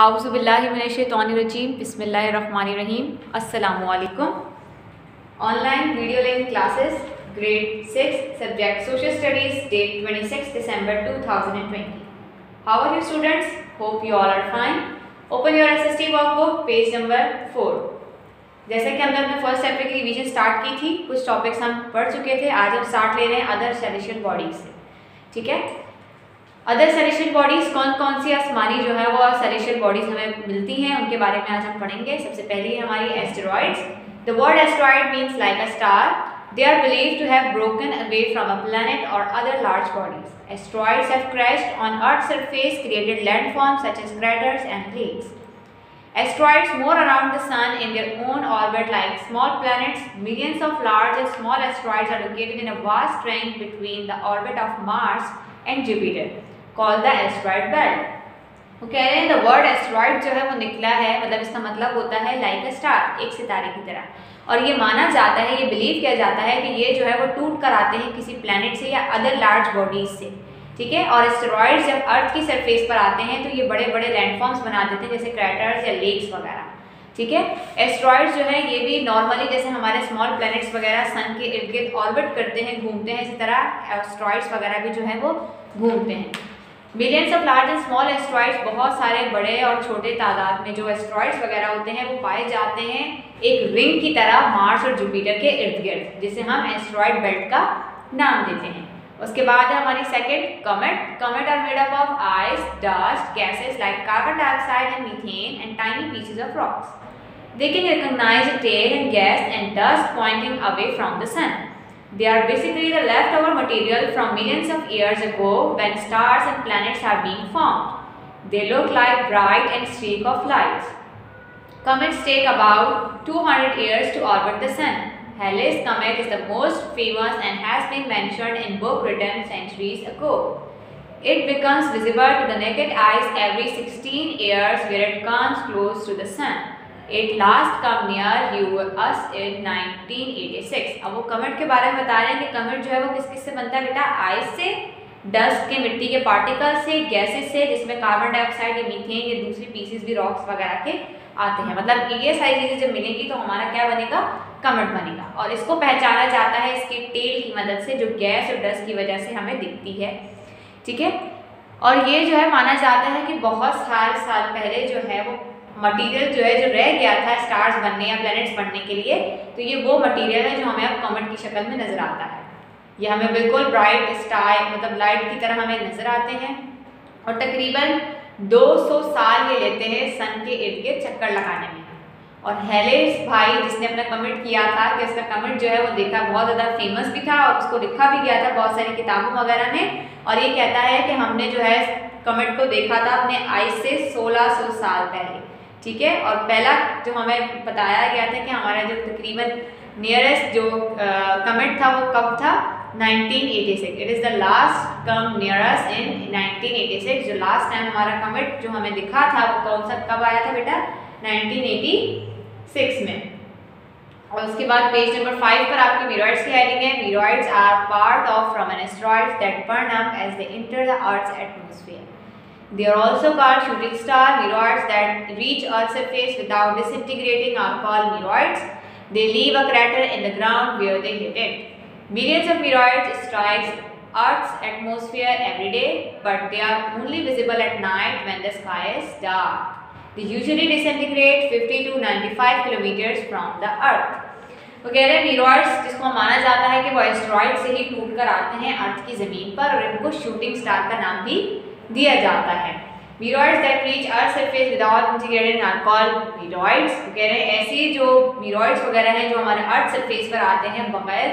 आउज़ुबिल्लाहिमिनश्शैतानिर्रजीम बिस्मिल्लाहिर्रहमानिर्रहीम अस्सलामुअलैकुम। Online video link classes grade 6 subject social studies date 26 December 2020। How are you students? Hope you all are fine. Open your SST workbook page number 4। जैसे कि हमने अपने first chapter की revision start की थी, कुछ टॉपिक्स हम पढ़ चुके थे। आज हम स्टार्ट ले रहे हैं अदर सेलेशियल बॉडीज से। ठीक है, अदर सेलेशियल बॉडीज कौन कौन सी आसमानी जो है वो सेलेशियल बॉडीज हमें मिलती हैं, उनके बारे में आज हम पढ़ेंगे। सबसे पहले हमारी asteroids. The word asteroid means like a star. They are believed to have broken away from a planet or other large bodies. Asteroids have crashed on earth surface, created landforms such as craters and lakes. Asteroids move around the sun in their own orbit like small planets. Millions of large and small asteroids are located in a vast range between the orbit of Mars and Jupiter, called the asteroid belt. वो कह रहे हैं the word asteroid जो है वो निकला है, मतलब इसका मतलब होता है लाइक अ स्टार, एक सितारे की तरह। और ये माना जाता है, ये बिलीव किया जाता है कि ये जो है वो टूट कर आते हैं किसी प्लैनेट से या अदर लार्ज बॉडीज से। ठीक है, और एस्टेरॉइड्स जब अर्थ की सरफेस पर आते हैं तो ये बड़े बड़े लैंडफॉर्म्स बना देते हैं, जैसे क्रैटर्स या लेक्स वगैरह। ठीक है, एस्टेरॉइड्स जो है ये भी नॉर्मली जैसे हमारे स्मॉल प्लैनेट्स वगैरह सन के इर्द गिर्द ऑर्बिट करते हैं, घूमते हैं, इसी तरह एस्टेरॉइड्स वगैरह भी जो है वो घूमते हैं। Millions of large and small asteroids, बहुत सारे बड़े और छोटे तादाद में जो एस्टेरॉइड्स वगैरह होते हैं वो पाए जाते हैं एक रिंग की तरह मार्स और जुपिटर के इर्द गिर्द, जिसे हम एस्टेरॉइड बेल्ट का नाम देते हैं। उसके बाद है हमारी second comet. Comet are made up of ice, dust, gases like carbon dioxide and methane and tiny pieces of rocks. They can recognize a tail and gas and dust pointing away from the sun. They are basically the leftover material from millions of years ago when stars and planets are being formed. They look like bright and streak of lights. Comets take about 200 years to orbit the sun. Halley's comet is the most famous and has been mentioned in book written centuries ago. It becomes visible to the naked eyes every 16 years where it comes close to the sun. It last come near us in 1986. अब वो कमेट के बारे में बता रहे हैं कि कमेट जो है वो किस किस से बनता है बेटा? आइस से, डस्ट के मिट्टी के पार्टिकल से, गैसेस से जिसमें कार्बन डाइऑक्साइड या मीथेन या दूसरी पीसेस भी रॉक्स वगैरह के आते हैं। मतलब ये सारी चीज़ें जब मिलेंगी तो हमारा क्या बनेगा? कमेट बनेगा। और इसको पहचाना जाता है इसके टेल की मदद से, जो गैस और डस्ट की वजह से हमें दिखती है। ठीक है, और ये जो है माना जाता है कि बहुत सारे साल पहले जो है वो मटेरियल जो है जो रह गया था स्टार्स बनने या प्लैनेट्स बनने के लिए, तो ये वो मटेरियल है जो हमें अब कॉमेट की शक्ल में नज़र आता है। ये हमें बिल्कुल ब्राइट स्टार मतलब लाइट की तरह हमें नज़र आते हैं और तकरीबन 200 साल ये लेते हैं सन के इर्द गिर्द चक्कर लगाने में। और हेलेस भाई जिसने अपना कमेंट किया था कि उसका कमेंट जो है वो देखा बहुत ज़्यादा फेमस भी था और उसको लिखा भी गया था बहुत सारी किताबों वगैरह में, और ये कहता है कि हमने जो है कमेंट को देखा था अपने आइस से 1600 साल पहले। ठीक है, और पहला जो हमें बताया गया था कि हमारा जो तकरीबन नियरेस्ट जो कमेट था वो कब था? 1986। It is the last come nearest in 1986। जो लास्ट टाइम हमारा कमेट जो हमें दिखा था वो कौन सा कब आया था बेटा? 1986 में। और उसके बाद पेज नंबर 5 पर आपकी मीरॉइड्स की हेडिंग है। Meteoroids are part of from an asteroid that burn up as they enter the earth's atmosphere. They are also called shooting star. Meteoroids that reach Earth's surface without disintegrating are called meteoroids. They leave a crater in the ground where they hit it. Millions of meteoroids strike Earth's atmosphere every day, but they are only visible at night when the sky is dark. They usually disintegrate 50 to 95 kilometers from the Earth. वो कह रहे हैं मीटोरॉइड्स जिसको माना जाता है कि वो एस्टेरॉइड से ही टूट कर आते हैं अर्थ की ज़मीन पर, और इनको शूटिंग स्टार का नाम भी दिया जाता है। Meteoroids that reach earth surface without integrated are called meteoroids. कह रहे हैं ऐसी जो मीटोरॉइड्स वगैरह हैं जो हमारे अर्थ सरफेस पर आते हैं बगैर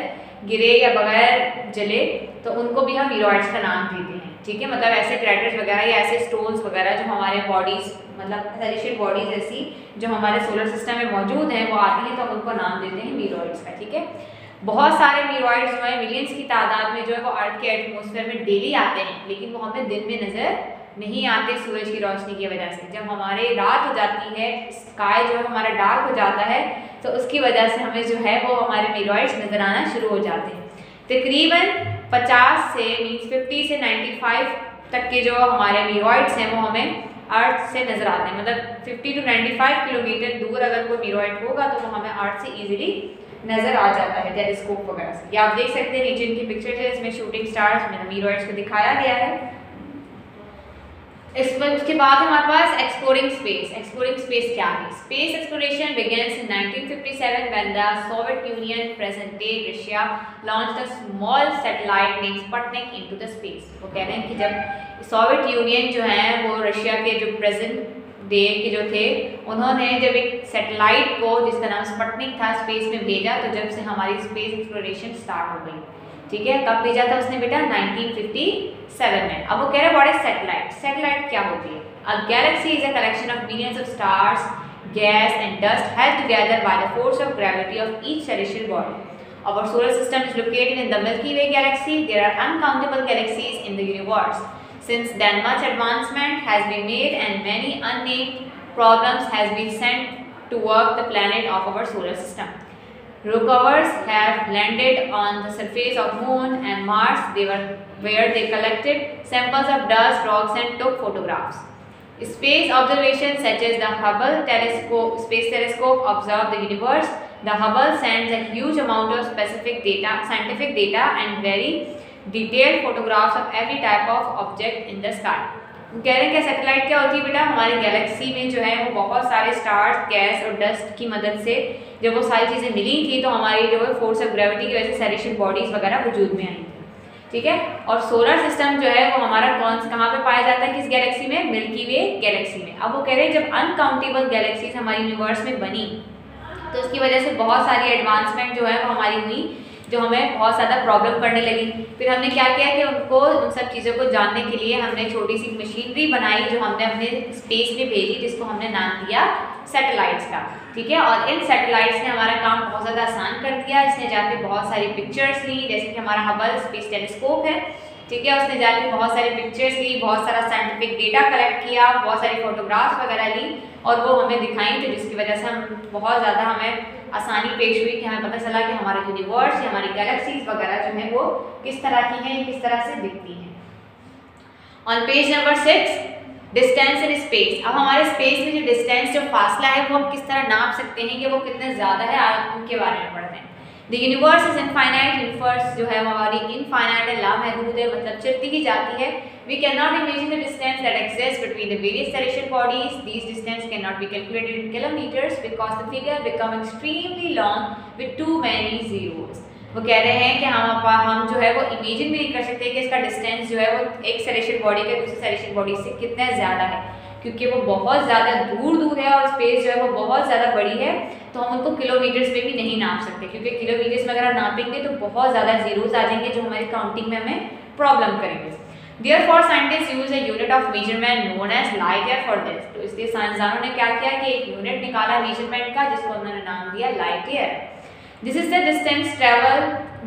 गिरे या बगैर जले, तो उनको भी हम मीटोरॉइड्स का नाम देते हैं। ठीक है, मतलब ऐसे क्रैटर्स वगैरह या ऐसे स्टोन्स वगैरह जो हमारे बॉडीज मतलब सेलेशियल बॉडीज ऐसी जो हमारे सोलर सिस्टम में मौजूद हैं वो आती हैं, तो हम उनको नाम देते हैं मीटोरॉइड्स का। ठीक है, बहुत सारे मीटोरॉइड्स जो है मिलियंस की तादाद में जो है वो अर्थ के एटमॉस्फेयर में डेली आते हैं, लेकिन वो हमें दिन में नज़र नहीं आते सूरज की रोशनी की वजह से। जब हमारे रात हो जाती है, स्काई जो है हमारा डार्क हो जाता है, तो उसकी वजह से हमें जो है वो हमारे मीटोरॉइड्स नज़र आना शुरू हो जाते हैं। तकरीबन 50 से 95 तक के जो हमारे मीटोरॉइड्स हैं वो हमें अर्थ से नजर आते हैं। मतलब 50 to 95 किलोमीटर दूर अगर कोई मीरोइड होगा तो वो हमें अर्थ से इजीली नजर आ जाता है टेलीस्कोप वगैरह से। ये आप देख सकते हैं नीचे इनकी पिक्चर है, इसमें शूटिंग स्टार्स में मीरोइड्स को दिखाया गया है। इसमें उसके बाद हमारे पास एक्सप्लोरिंग स्पेस। एक्सप्लोरिंग स्पेस क्या है? Space exploration begins in 1957 when the Soviet Union, present day Russia, launched a small satellite named Sputnik into the space। वो कह रहे हैं कि जब सोवियत यूनियन जो है वो रशिया के जो प्रेजेंट डे के जो थे, उन्होंने जब एक सैटेलाइट को जिसका नाम स्पुतनिक था स्पेस में भेजा, तो जब से हमारी स्पेस एक्सप्लोरेशन स्टार्ट हो गई। ठीक है, कब भेजा था उसने बेटा? 1957 में। अब वो कह रहे हैं व्हाट इज सैटेलाइट? सैटेलाइट क्या होती है? A galaxy is a collection of millions of stars, gas and dust held together by the force of gravity of each celestial body. Our solar system is located in the Milky Way galaxy. There are uncountable galaxies in the universe. Since then, much advancement has been made and many unnamed problems has been sent to work the planet of our solar system. Rovers have landed on the surface of Moon and Mars. Where they collected samples of dust, rocks, and took photographs. Space observations such as the Hubble Space Telescope observe the universe. The Hubble sends a huge amount of scientific data, and very detailed photographs of every type of object in the sky. कह रहे हैं कि satellite क्या होती है बेटा? हमारी Galaxy में जो है वो बहुत सारे स्टार्स, गैस और डस्ट की मदद से जब वो सारी चीज़ें मिली थी तो हमारी जो है फोर्स ऑफ ग्रेविटी की वजह से सेलेस्टियल बॉडीज वगैरह वजूद में आई थी। ठीक है, और सोलर सिस्टम जो है वो हमारा कहाँ पे पाया जाता है? किस गैलेक्सी में? मिल्की वे गैलेक्सी में। अब वो कह रहे हैं जब अनकाउंटेबल गैलेक्सीज हमारी यूनिवर्स में बनी तो उसकी वजह से बहुत सारी एडवांसमेंट जो है वो हमारी हुई, जो हमें बहुत ज़्यादा प्रॉब्लम करने लगी। फिर हमने क्या किया कि उनको उन सब चीज़ों को जानने के लिए हमने छोटी सी मशीनरी बनाई जो हमने अपने स्पेस में भेजी, जिसको हमने नाम दिया सैटेलाइट्स का। ठीक है, और इन सैटेलाइट्स ने हमारा काम बहुत ज़्यादा आसान कर दिया। इसने जाके बहुत सारी पिक्चर्स ली, जैसे कि हमारा हबल स्पेस टेलीस्कोप है। ठीक है, उसने जाके बहुत सारी पिक्चर्स ली, बहुत सारा साइंटिफिक डेटा कलेक्ट किया, बहुत सारी फोटोग्राफ्स वगैरह ली और वो हमें दिखाई, तो जिसकी वजह से हम बहुत ज़्यादा हमें आसानी पेश हुई कि हमें पता चला कि हमारा यूनिवर्स या हमारी गैलेक्सीज वगैरह जो है वो किस तरह की हैं, किस तरह से दिखती हैं। On page number 6, distance in space. अब हमारे स्पेस में जो डिस्टेंस, जो फासला है वो हम किस तरह नाप सकते हैं कि वो कितने ज़्यादा है, आज उनके बारे में पढ़ते हैं। The universe is infinite. Universe जो है हमारी इनफाइनाइट है, लामहदूद है, मतलब चलती ही जाती है। We cannot imagine the distance that exists between the various celestial bodies. These distance cannot be calculated in kilometers because the figure become extremely long with too many zeros. वो कह रहे हैं कि हम जो है वो इमेजिन भी नहीं कर सकते कि इसका डिस्टेंस जो है वो एक सेलेस्टियल बॉडी के दूसरी सेलेस्टियल बॉडी से कितना ज़्यादा है, क्योंकि वो बहुत ज़्यादा दूर है और स्पेस जो है वो बहुत ज़्यादा बड़ी है, तो हम उनको किलोमीटर्स में भी नहीं नाप सकते, क्योंकि किलोमीटर्स में अगर हम नापेंगे तो बहुत ज़्यादा जीरोस आ जाएंगे जो हमारी काउंटिंग में हमें प्रॉब्लम करेंगे। Therefore, scientists use a unit of measurement known as light year for this. तो इसलिए साइंसदानों ने क्या किया कि एक यूनिट निकाला मेजरमेंट का, जिसको उन्होंने नाम दिया light year. This is the distance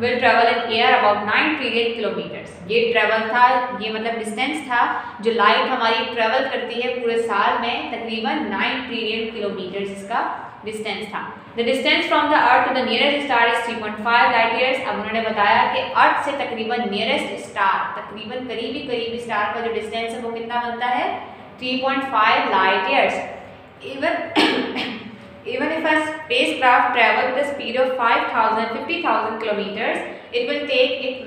will travel in air about 9 trillion kilometers. ये ट्रेवल था, ये मतलब डिस्टेंस था जो लाइट हमारी ट्रेवल करती है पूरे साल में, तकरीबन 9 ट्रिलियन किलोमीटर इसका डिस्टेंस था। The distance from the earth to the nearest star is 3.5 light years. अब उन्होंने बताया कि अर्थ से तकरीबन नियरेस्ट स्टार, तकरीबन करीबी स्टार का जो डिस्टेंस है वो कितना बनता है? 3.5 light years. Even if a spacecraft travel with a speed of 50,000 kilometers, it will take it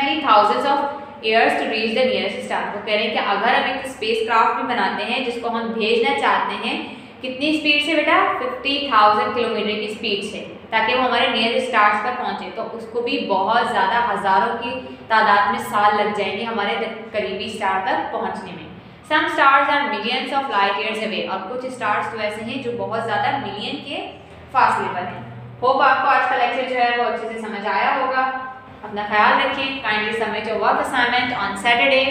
many thousands of years to reach the nearest star. वो कह रहे हैं कि अगर हम एक स्पेसक्राफ्ट भी बनाते हैं जिसको हम भेजना चाहते हैं, कितनी स्पीड से बेटा? 50,000 किलोमीटर की स्पीड से, ताकि वो हमारे नियरेस्ट स्टार्स पर पहुंचे, तो उसको भी बहुत ज़्यादा हज़ारों की तादाद में साल लग जाएंगे हमारे करीबी स्टार तक पहुंचने में। Some stars are millions of light years away, और कुछ स्टार्स तो ऐसे हैं जो बहुत ज़्यादा मिलियन के फासले पर हैं। होप आपको आज का लेक्चर जो है वो अच्छे से समझ आया होगा। अपना ख्याल रखें। Kindly submit your work assignment on Saturday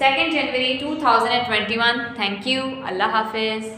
2 January 2021। Thank you. अल्लाह हाफिज़।